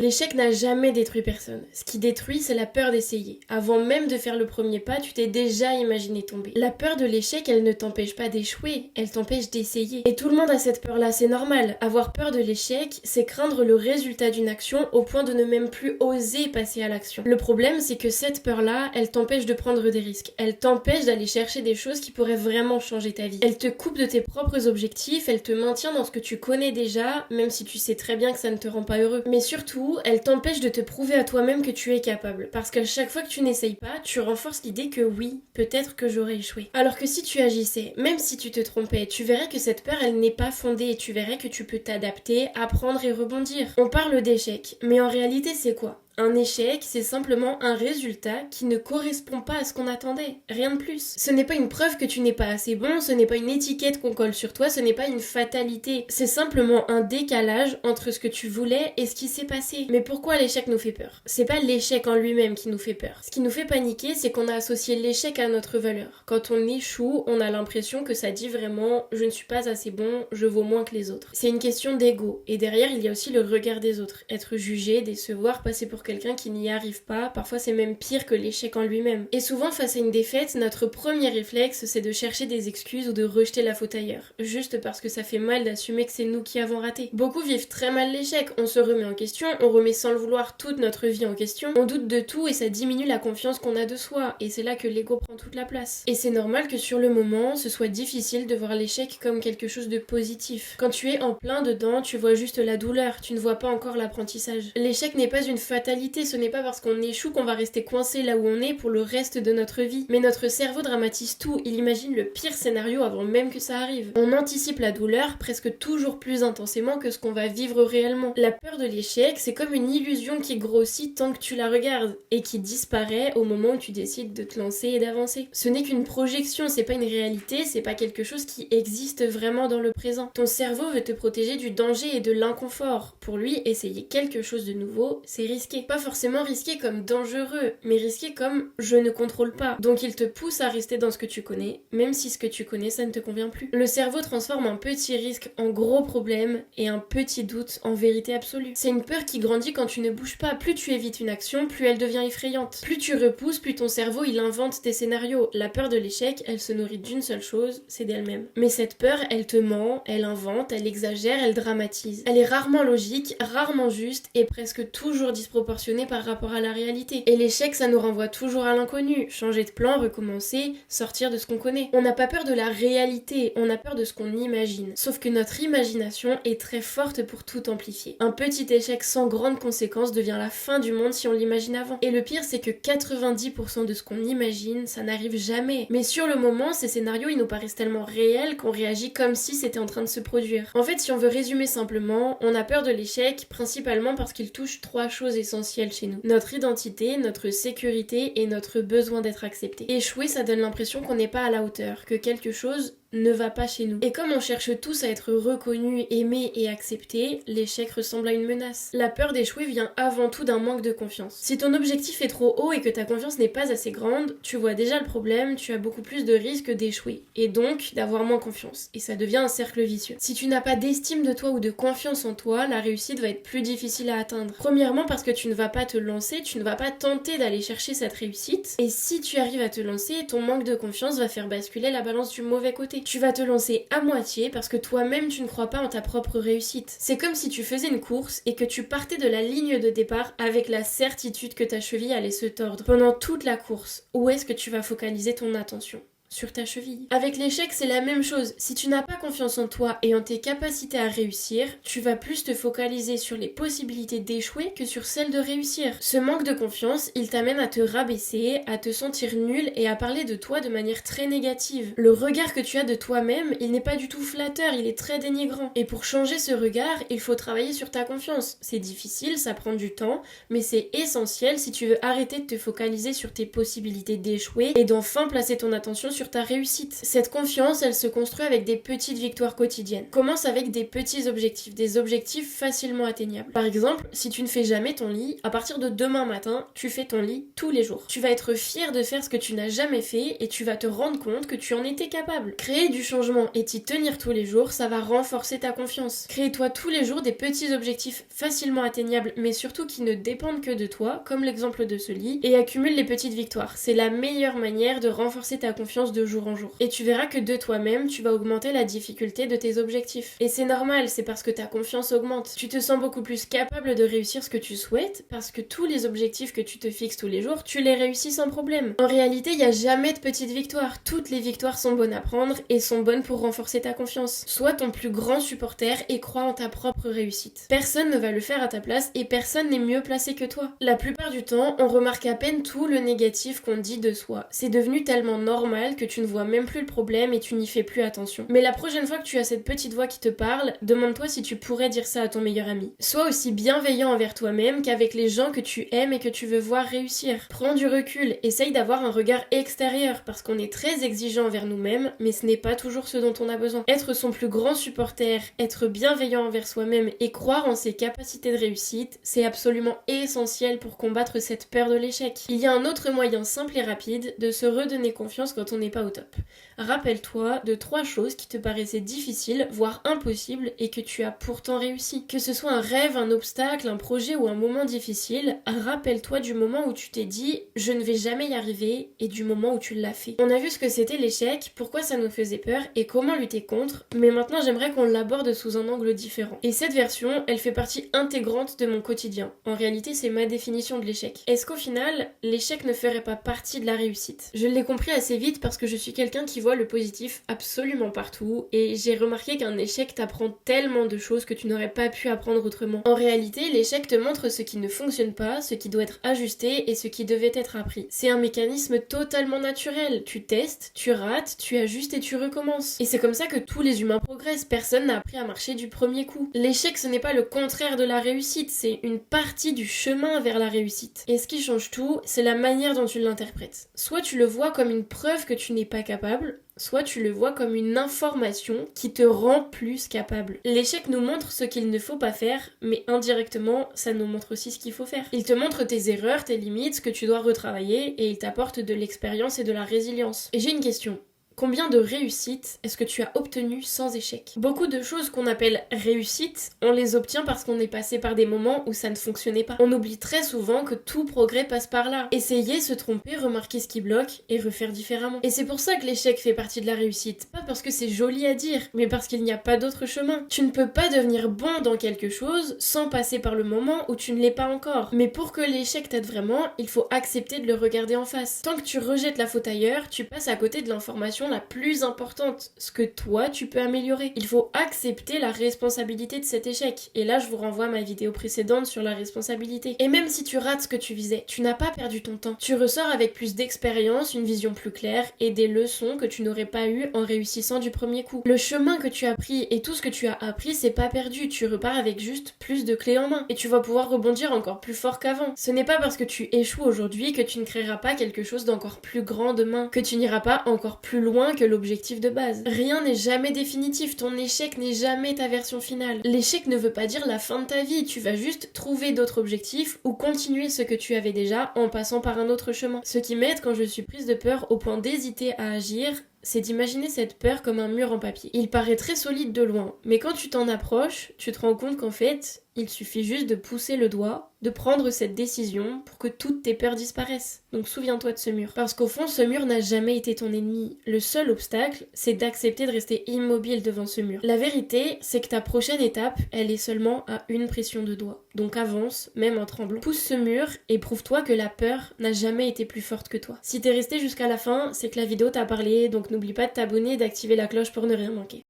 L'échec n'a jamais détruit personne. Ce qui détruit, c'est la peur d'essayer. Avant même de faire le premier pas, tu t'es déjà imaginé tomber. La peur de l'échec, elle ne t'empêche pas d'échouer, elle t'empêche d'essayer. Et tout le monde a cette peur-là, c'est normal. Avoir peur de l'échec, c'est craindre le résultat d'une action au point de ne même plus oser passer à l'action. Le problème, c'est que cette peur-là, elle t'empêche de prendre des risques. Elle t'empêche d'aller chercher des choses qui pourraient vraiment changer ta vie. Elle te coupe de tes propres objectifs, elle te maintient dans ce que tu connais déjà, même si tu sais très bien que ça ne te rend pas heureux. Mais surtout, elle t'empêche de te prouver à toi-même que tu es capable. Parce qu'à chaque fois que tu n'essayes pas, tu renforces l'idée que oui, peut-être que j'aurais échoué. Alors que si tu agissais, même si tu te trompais, tu verrais que cette peur, elle n'est pas fondée et tu verrais que tu peux t'adapter, apprendre et rebondir. On parle d'échec, mais en réalité, c'est quoi ? Un échec, c'est simplement un résultat qui ne correspond pas à ce qu'on attendait. Rien de plus. Ce n'est pas une preuve que tu n'es pas assez bon, ce n'est pas une étiquette qu'on colle sur toi, ce n'est pas une fatalité. C'est simplement un décalage entre ce que tu voulais et ce qui s'est passé. Mais pourquoi l'échec nous fait peur ? C'est pas l'échec en lui-même qui nous fait peur. Ce qui nous fait paniquer, c'est qu'on a associé l'échec à notre valeur. Quand on échoue, on a l'impression que ça dit vraiment « je ne suis pas assez bon, je vaux moins que les autres ». C'est une question d'ego. Et derrière, il y a aussi le regard des autres. Être jugé, décevoir, passer pour quelqu'un qui n'y arrive pas, parfois c'est même pire que l'échec en lui-même. Et souvent, face à une défaite, notre premier réflexe, c'est de chercher des excuses ou de rejeter la faute ailleurs, juste parce que ça fait mal d'assumer que c'est nous qui avons raté. Beaucoup vivent très mal l'échec, on se remet en question, on remet sans le vouloir toute notre vie en question, on doute de tout et ça diminue la confiance qu'on a de soi, et c'est là que l'ego prend toute la place. Et c'est normal que sur le moment, ce soit difficile de voir l'échec comme quelque chose de positif. Quand tu es en plein dedans, tu vois juste la douleur, tu ne vois pas encore l'apprentissage. L'échec n'est pas une fatalité, ce n'est pas parce qu'on échoue qu'on va rester coincé là où on est pour le reste de notre vie. Mais notre cerveau dramatise tout, il imagine le pire scénario avant même que ça arrive. On anticipe la douleur presque toujours plus intensément que ce qu'on va vivre réellement. La peur de l'échec, c'est comme une illusion qui grossit tant que tu la regardes et qui disparaît au moment où tu décides de te lancer et d'avancer. Ce n'est qu'une projection, c'est pas une réalité, c'est pas quelque chose qui existe vraiment dans le présent. Ton cerveau veut te protéger du danger et de l'inconfort. Pour lui, essayer quelque chose de nouveau, c'est risqué. Pas forcément risqué comme dangereux, mais risqué comme je ne contrôle pas. Donc il te pousse à rester dans ce que tu connais, même si ce que tu connais ça ne te convient plus. Le cerveau transforme un petit risque en gros problème et un petit doute en vérité absolue. C'est une peur qui grandit quand tu ne bouges pas. Plus tu évites une action, plus elle devient effrayante. Plus tu repousses, plus ton cerveau il invente des scénarios. La peur de l'échec, elle se nourrit d'une seule chose, c'est d'elle-même. Mais cette peur, elle te ment, elle invente, elle exagère, elle dramatise. Elle est rarement logique, rarement juste et presque toujours disproportionnée par rapport à la réalité. Et l'échec, ça nous renvoie toujours à l'inconnu. Changer de plan, recommencer, sortir de ce qu'on connaît. On n'a pas peur de la réalité, on a peur de ce qu'on imagine. Sauf que notre imagination est très forte pour tout amplifier. Un petit échec sans grande conséquence devient la fin du monde si on l'imagine avant. Et le pire, c'est que 90% de ce qu'on imagine, ça n'arrive jamais. Mais sur le moment, ces scénarios, ils nous paraissent tellement réels qu'on réagit comme si c'était en train de se produire. En fait, si on veut résumer simplement, on a peur de l'échec principalement parce qu'il touche 3 choses essentielles chez nous. Notre identité, notre sécurité et notre besoin d'être accepté. Échouer, ça donne l'impression qu'on n'est pas à la hauteur, que quelque chose ne va pas chez nous. Et comme on cherche tous à être reconnus, aimés et acceptés, l'échec ressemble à une menace. La peur d'échouer vient avant tout d'un manque de confiance. Si ton objectif est trop haut et que ta confiance n'est pas assez grande, tu vois déjà le problème, tu as beaucoup plus de risques d'échouer. Et donc d'avoir moins confiance. Et ça devient un cercle vicieux. Si tu n'as pas d'estime de toi ou de confiance en toi, la réussite va être plus difficile à atteindre. Premièrement parce que tu ne vas pas te lancer, tu ne vas pas tenter d'aller chercher cette réussite. Et si tu arrives à te lancer, ton manque de confiance va faire basculer la balance du mauvais côté. Tu vas te lancer à moitié parce que toi-même tu ne crois pas en ta propre réussite. C'est comme si tu faisais une course et que tu partais de la ligne de départ avec la certitude que ta cheville allait se tordre. Pendant toute la course, où est-ce que tu vas focaliser ton attention ? Sur ta cheville. Avec l'échec, c'est la même chose. Si tu n'as pas confiance en toi et en tes capacités à réussir, tu vas plus te focaliser sur les possibilités d'échouer que sur celles de réussir. Ce manque de confiance, il t'amène à te rabaisser, à te sentir nul et à parler de toi de manière très négative. Le regard que tu as de toi-même, il n'est pas du tout flatteur, il est très dénigrant. Et pour changer ce regard, il faut travailler sur ta confiance. C'est difficile, ça prend du temps, mais c'est essentiel si tu veux arrêter de te focaliser sur tes possibilités d'échouer et d'enfin placer ton attention sur sur ta réussite. Cette confiance, elle se construit avec des petites victoires quotidiennes. Commence avec des petits objectifs, des objectifs facilement atteignables. Par exemple, si tu ne fais jamais ton lit, à partir de demain matin, tu fais ton lit tous les jours. Tu vas être fier de faire ce que tu n'as jamais fait et tu vas te rendre compte que tu en étais capable. Créer du changement et t'y tenir tous les jours, ça va renforcer ta confiance. Crée-toi tous les jours des petits objectifs facilement atteignables, mais surtout qui ne dépendent que de toi, comme l'exemple de ce lit, et accumule les petites victoires. C'est la meilleure manière de renforcer ta confiance de jour en jour. Et tu verras que de toi-même, tu vas augmenter la difficulté de tes objectifs. Et c'est normal, c'est parce que ta confiance augmente. Tu te sens beaucoup plus capable de réussir ce que tu souhaites, parce que tous les objectifs que tu te fixes tous les jours, tu les réussis sans problème. En réalité, il n'y a jamais de petites victoires. Toutes les victoires sont bonnes à prendre et sont bonnes pour renforcer ta confiance. Sois ton plus grand supporter et crois en ta propre réussite. Personne ne va le faire à ta place et personne n'est mieux placé que toi. La plupart du temps, on remarque à peine tout le négatif qu'on dit de soi. C'est devenu tellement normal que tu ne vois même plus le problème et tu n'y fais plus attention. Mais la prochaine fois que tu as cette petite voix qui te parle, demande-toi si tu pourrais dire ça à ton meilleur ami. Sois aussi bienveillant envers toi-même qu'avec les gens que tu aimes et que tu veux voir réussir. Prends du recul, essaye d'avoir un regard extérieur parce qu'on est très exigeant envers nous-mêmes, mais ce n'est pas toujours ce dont on a besoin. Être son plus grand supporter, être bienveillant envers soi-même et croire en ses capacités de réussite, c'est absolument essentiel pour combattre cette peur de l'échec. Il y a un autre moyen simple et rapide de se redonner confiance quand on n'est pas au top. Rappelle-toi de 3 choses qui te paraissaient difficiles, voire impossibles, et que tu as pourtant réussi. Que ce soit un rêve, un obstacle, un projet ou un moment difficile, rappelle-toi du moment où tu t'es dit « je ne vais jamais y arriver » et du moment où tu l'as fait. On a vu ce que c'était l'échec, pourquoi ça nous faisait peur et comment lutter contre, mais maintenant j'aimerais qu'on l'aborde sous un angle différent. Et cette version, elle fait partie intégrante de mon quotidien. En réalité, c'est ma définition de l'échec. Est-ce qu'au final, l'échec ne ferait pas partie de la réussite ? Je l'ai compris assez vite parce que je suis quelqu'un qui voit le positif absolument partout et j'ai remarqué qu'un échec t'apprend tellement de choses que tu n'aurais pas pu apprendre autrement. En réalité, l'échec te montre ce qui ne fonctionne pas, ce qui doit être ajusté et ce qui devait être appris. C'est un mécanisme totalement naturel. Tu testes, tu rates, tu ajustes et tu recommences. Et c'est comme ça que tous les humains progressent. Personne n'a appris à marcher du premier coup. L'échec, ce n'est pas le contraire de la réussite, c'est une partie du chemin vers la réussite. Et ce qui change tout, c'est la manière dont tu l'interprètes. Soit tu le vois comme une preuve que tu n'es pas capable, soit tu le vois comme une information qui te rend plus capable. L'échec nous montre ce qu'il ne faut pas faire, mais indirectement, ça nous montre aussi ce qu'il faut faire. Il te montre tes erreurs, tes limites, ce que tu dois retravailler, et il t'apporte de l'expérience et de la résilience. Et j'ai une question. Combien de réussites est-ce que tu as obtenu sans échec ? Beaucoup de choses qu'on appelle réussites, on les obtient parce qu'on est passé par des moments où ça ne fonctionnait pas. On oublie très souvent que tout progrès passe par là. Essayer, se tromper, remarquer ce qui bloque et refaire différemment. Et c'est pour ça que l'échec fait partie de la réussite. Pas parce que c'est joli à dire, mais parce qu'il n'y a pas d'autre chemin. Tu ne peux pas devenir bon dans quelque chose sans passer par le moment où tu ne l'es pas encore. Mais pour que l'échec t'aide vraiment, il faut accepter de le regarder en face. Tant que tu rejettes la faute ailleurs, tu passes à côté de l'information la plus importante, ce que toi tu peux améliorer. Il faut accepter la responsabilité de cet échec. Et là je vous renvoie à ma vidéo précédente sur la responsabilité. Et même si tu rates ce que tu visais, tu n'as pas perdu ton temps. Tu ressors avec plus d'expérience, une vision plus claire et des leçons que tu n'aurais pas eues en réussissant du premier coup. Le chemin que tu as pris et tout ce que tu as appris, c'est pas perdu. Tu repars avec juste plus de clés en main. Et tu vas pouvoir rebondir encore plus fort qu'avant. Ce n'est pas parce que tu échoues aujourd'hui que tu ne créeras pas quelque chose d'encore plus grand demain, que tu n'iras pas encore plus loin que l'objectif de base. Rien n'est jamais définitif, ton échec n'est jamais ta version finale. L'échec ne veut pas dire la fin de ta vie, tu vas juste trouver d'autres objectifs ou continuer ce que tu avais déjà en passant par un autre chemin. Ce qui m'aide quand je suis prise de peur au point d'hésiter à agir, c'est d'imaginer cette peur comme un mur en papier. Il paraît très solide de loin, mais quand tu t'en approches, tu te rends compte qu'en fait, il suffit juste de pousser le doigt, de prendre cette décision pour que toutes tes peurs disparaissent. Donc souviens-toi de ce mur. Parce qu'au fond, ce mur n'a jamais été ton ennemi. Le seul obstacle, c'est d'accepter de rester immobile devant ce mur. La vérité, c'est que ta prochaine étape, elle est seulement à une pression de doigt. Donc avance, même en tremblant. Pousse ce mur et prouve-toi que la peur n'a jamais été plus forte que toi. Si t'es resté jusqu'à la fin, c'est que la vidéo t'a parlé, donc n'oublie pas de t'abonner et d'activer la cloche pour ne rien manquer.